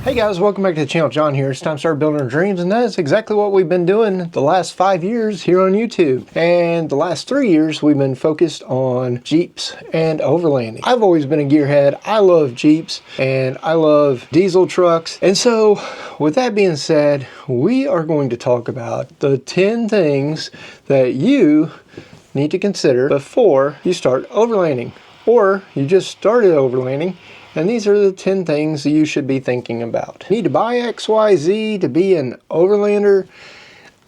Hey guys, welcome back to the channel. John here. It's time to start building our dreams, and that is exactly what we've been doing the last 5 years here on YouTube. And the last 3 years we've been focused on Jeeps and overlanding. I've always been a gearhead. I love Jeeps and I love diesel trucks. And so with that being said, we are going to talk about the 10 things that you need to consider before you start overlanding, or you just started overlanding. And these are the 10 things that you should be thinking about. You need to buy XYZ to be an overlander?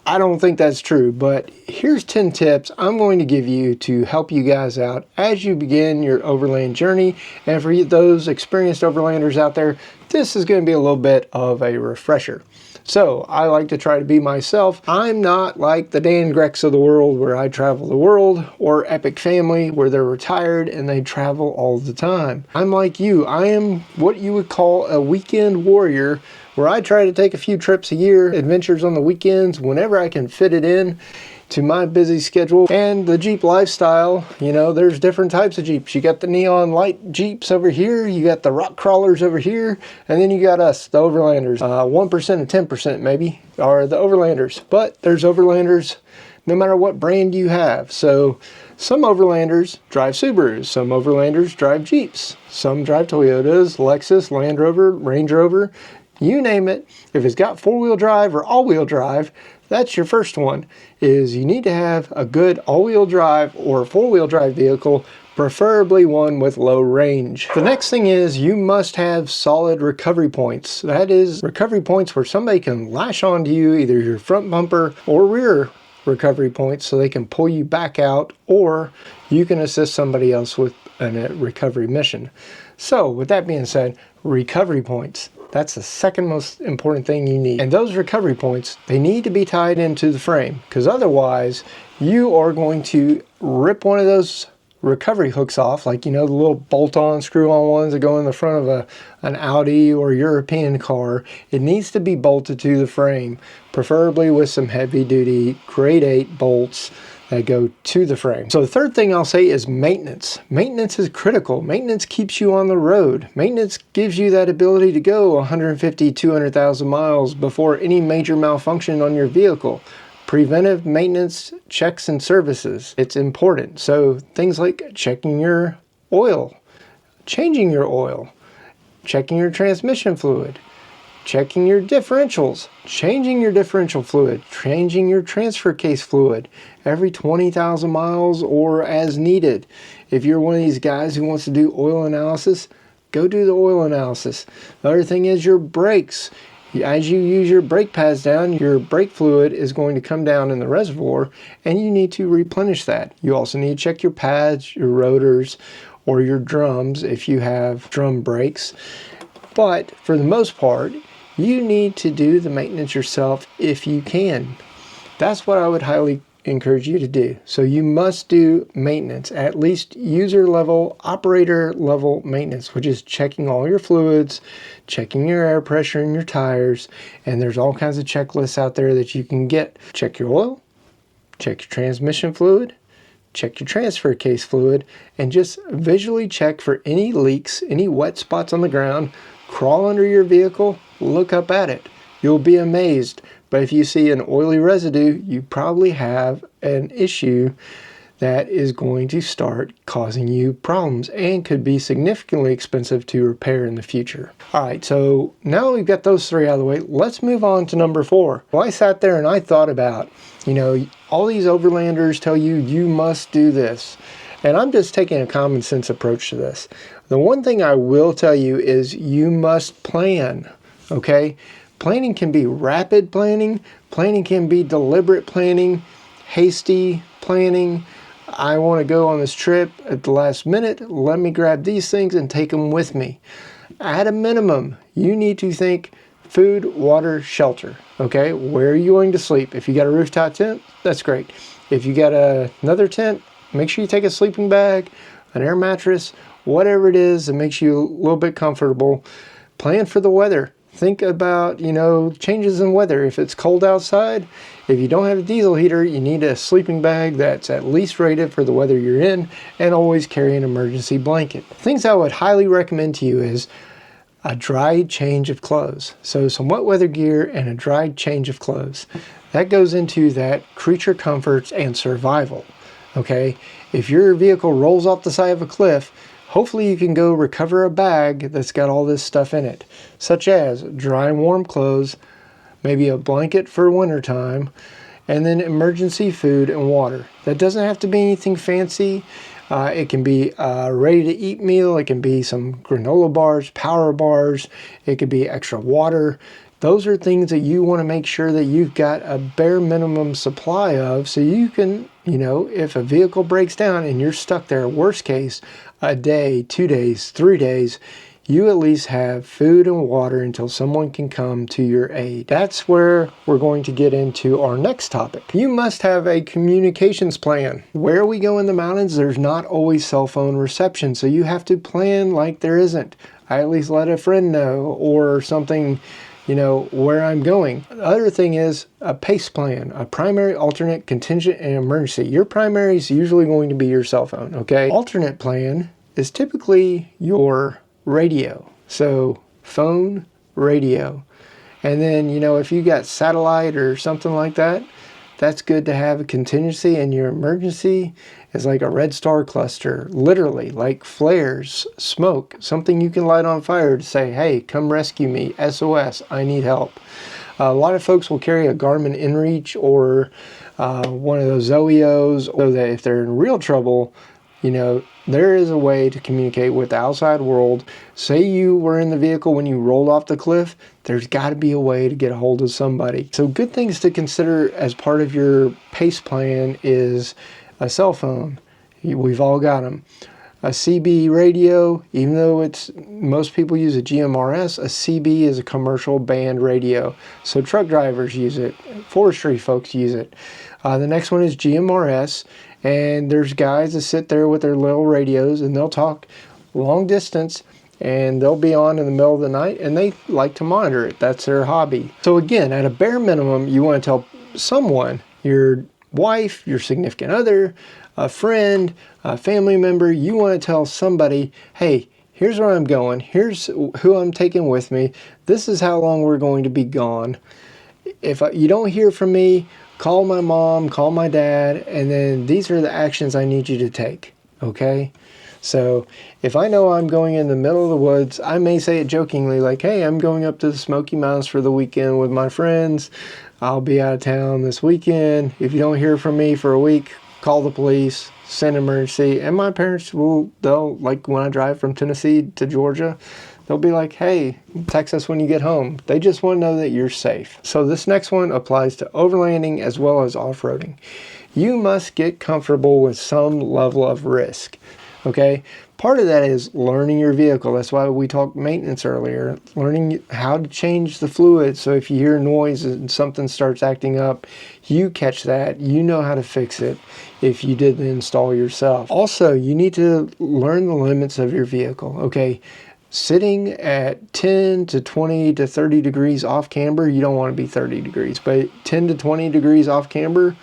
I don't think that's true, but here's 10 tips I'm going to give you to help you guys out as you begin your overland journey. And for those experienced overlanders out there, this is going to be a little bit of a refresher. So I like to try to be myself. I'm not like the Dan Grex of the world where I travel the world, or Epic Family where they're retired and they travel all the time. I'm like you. I am what you would call a weekend warrior, where I try to take a few trips a year, adventures on the weekends, whenever I can fit it in to my busy schedule. And the Jeep lifestyle, you know, there's different types of Jeeps. You got the neon light Jeeps over here, you got the rock crawlers over here, and then you got us, the overlanders. 1% and 10% maybe are the overlanders, but there's overlanders no matter what brand you have. So some overlanders drive Subarus, some overlanders drive Jeeps, some drive Toyotas, Lexus, Land Rover, Range Rover, you name it. If it's got four-wheel drive or all-wheel drive, that's your first one, is you need to have a good all-wheel drive or four-wheel drive vehicle, preferably one with low range. The next thing is you must have solid recovery points. That is recovery points where somebody can lash onto you, either your front bumper or rear recovery points, so they can pull you back out, or you can assist somebody else with a recovery mission. So with that being said, recovery points. That's the second most important thing you need. And those recovery points, they need to be tied into the frame, because otherwise you are going to rip one of those recovery hooks off, like, you know, the little bolt-on, screw-on ones that go in the front of an Audi or European car. It needs to be bolted to the frame, preferably with some heavy-duty grade 8 bolts that go to the frame. So the third thing I'll say is maintenance. Maintenance is critical. Maintenance keeps you on the road. Maintenance gives you that ability to go 150, 200,000 miles before any major malfunction on your vehicle. Preventive maintenance checks and services, it's important. So things like checking your oil, changing your oil, checking your transmission fluid, checking your differentials, changing your differential fluid, changing your transfer case fluid every 20,000 miles or as needed. If you're one of these guys who wants to do oil analysis, go do the oil analysis. The other thing is your brakes. As you use your brake pads down, your brake fluid is going to come down in the reservoir, and you need to replenish that. You also need to check your pads, your rotors, or your drums if you have drum brakes. But for the most part, you need to do the maintenance yourself if you can. That's what I would highly encourage you to do. So you must do maintenance, at least user level, operator level maintenance, which is checking all your fluids, checking your air pressure in your tires, and there's all kinds of checklists out there that you can get. Check your oil, check your transmission fluid, check your transfer case fluid, and just visually check for any leaks, any wet spots on the ground. Crawl under your vehicle, look up at it. You'll be amazed. But if you see an oily residue, you probably have an issue that is going to start causing you problems and could be significantly expensive to repair in the future. All right, so now we've got those 3 out of the way, let's move on to number 4. Well, I sat there and I thought about, you know, all these overlanders tell you, you must do this. And I'm just taking a common sense approach to this. The one thing I will tell you is you must plan, okay? Planning can be rapid planning. Planning can be deliberate planning, hasty planning. I want to go on this trip at the last minute. Let me grab these things and take them with me. At a minimum, you need to think food, water, shelter, okay? Where are you going to sleep? If you got a rooftop tent, that's great. If you got another tent, make sure you take a sleeping bag, an air mattress, whatever it is that makes you a little bit comfortable. Plan for the weather. Think about, you know, changes in weather. If it's cold outside, if you don't have a diesel heater, you need a sleeping bag that's at least rated for the weather you're in, and always carry an emergency blanket. Things I would highly recommend to you is a dry change of clothes. So some wet weather gear and a dry change of clothes. That goes into that creature comforts and survival. Okay, if your vehicle rolls off the side of a cliff, hopefully you can go recover a bag that's got all this stuff in it, such as dry and warm clothes, maybe a blanket for wintertime, and then emergency food and water. That doesn't have to be anything fancy. It can be a ready-to-eat meal. It can be some granola bars, power bars. It could be extra water. Those are things that you want to make sure that you've got a bare minimum supply of, so you can, you know, if a vehicle breaks down and you're stuck there, worst case, a day, 2 days, 3 days, you at least have food and water until someone can come to your aid. That's where we're going to get into our next topic. You must have a communications plan. Where we go in the mountains, there's not always cell phone reception, so you have to plan like there isn't. I at least let a friend know, or something, you know, where I'm going. The other thing is a PACE plan, a primary, alternate, contingent, and emergency. Your primary is usually going to be your cell phone, okay? Alternate plan is typically your radio. So phone, radio. And then, you know, if you got satellite or something like that, that's good to have a contingency. And your emergency is like a red star cluster, literally, like flares, smoke, something you can light on fire to say, hey, come rescue me, SOS, I need help. A lot of folks will carry a Garmin InReach or one of those Zoeos, so that if they're in real trouble, you know, there is a way to communicate with the outside world. Say you were in the vehicle when you rolled off the cliff, there's got to be a way to get a hold of somebody. So good things to consider as part of your PACE plan is a cell phone. We've all got them. A CB radio, even though most people use a GMRS, a CB is a commercial band radio. So truck drivers use it, forestry folks use it. The next one is GMRS, and there's guys that sit there with their little radios and they'll talk long distance, and they'll be on in the middle of the night, and they like to monitor it. That's their hobby. So again, at a bare minimum, you want to tell someone, your wife, your significant other, a friend, a family member, you want to tell somebody, hey, here's where I'm going, here's who I'm taking with me, this is how long we're going to be gone. If you don't hear from me, call my mom, call my dad, and then these are the actions I need you to take, okay? So if I know I'm going in the middle of the woods, I may say it jokingly like, hey, I'm going up to the Smoky Mountains for the weekend with my friends. I'll be out of town this weekend. If you don't hear from me for a week, call the police, send emergency. And my parents they'll, like when I drive from Tennessee to Georgia, they'll be like, hey, text us when you get home. They just want to know that you're safe. So this next one applies to overlanding as well as off-roading. You must get comfortable with some level of risk, okay? Part of that is learning your vehicle. That's why we talked maintenance earlier. Learning how to change the fluid. So if you hear noise and something starts acting up, you catch that. You know how to fix it if you didn't install yourself. Also, you need to learn the limits of your vehicle, okay? Sitting at 10 to 20 to 30 degrees off camber, you don't want to be 30 degrees, but 10 to 20 degrees off camber,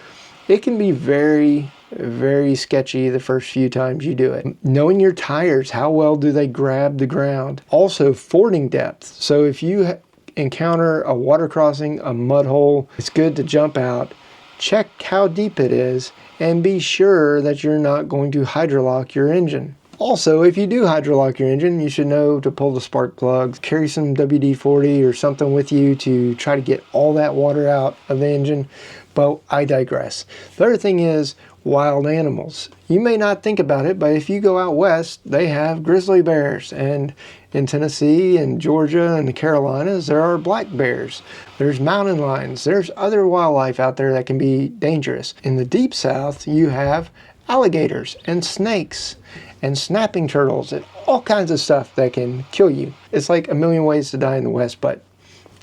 it can be very, very sketchy the first few times you do it. Knowing your tires, how well do they grab the ground? Also, fording depth. So if you encounter a water crossing, a mud hole, it's good to jump out, check how deep it is, and be sure that you're not going to hydrolock your engine. Also, if you do hydrolock your engine, you should know to pull the spark plugs, carry some WD-40 or something with you to try to get all that water out of the engine. But I digress. The other thing is wild animals. You may not think about it, but if you go out west, they have grizzly bears. And in Tennessee and Georgia and the Carolinas, there are black bears. There's mountain lions. There's other wildlife out there that can be dangerous. In the deep south, you have alligators and snakes and snapping turtles and all kinds of stuff that can kill you. It's like a million ways to die in the West, but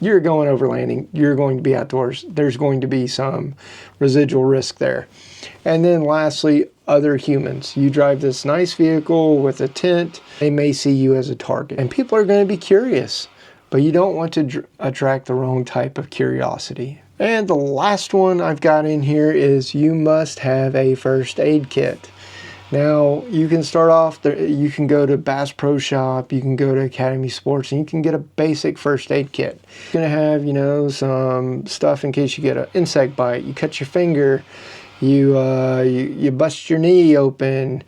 you're going overlanding, you're going to be outdoors, there's going to be some residual risk there. And then lastly, other humans. You drive this nice vehicle with a tent, they may see you as a target. And people are going to be curious, but you don't want to attract the wrong type of curiosity. And the last one I've got in here is you must have a first aid kit. Now, you can start off, you can go to Bass Pro Shop, you can go to Academy Sports, and you can get a basic first aid kit. You're gonna have, you know, some stuff in case you get an insect bite, you cut your finger, you bust your knee open.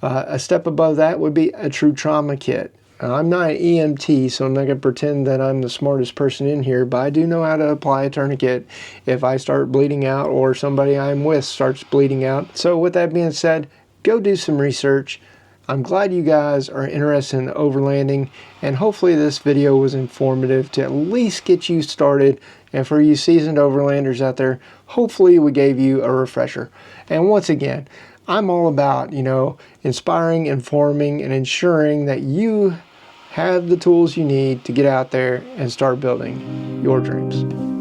A step above that would be a true trauma kit. I'm not an EMT, so I'm not going to pretend that I'm the smartest person in here, but I do know how to apply a tourniquet if I start bleeding out or somebody I'm with starts bleeding out. So with that being said, go do some research. I'm glad you guys are interested in overlanding, and hopefully this video was informative to at least get you started. And for you seasoned overlanders out there, hopefully we gave you a refresher. And once again, I'm all about, you know, inspiring, informing, and ensuring that you have the tools you need to get out there and start building your dreams.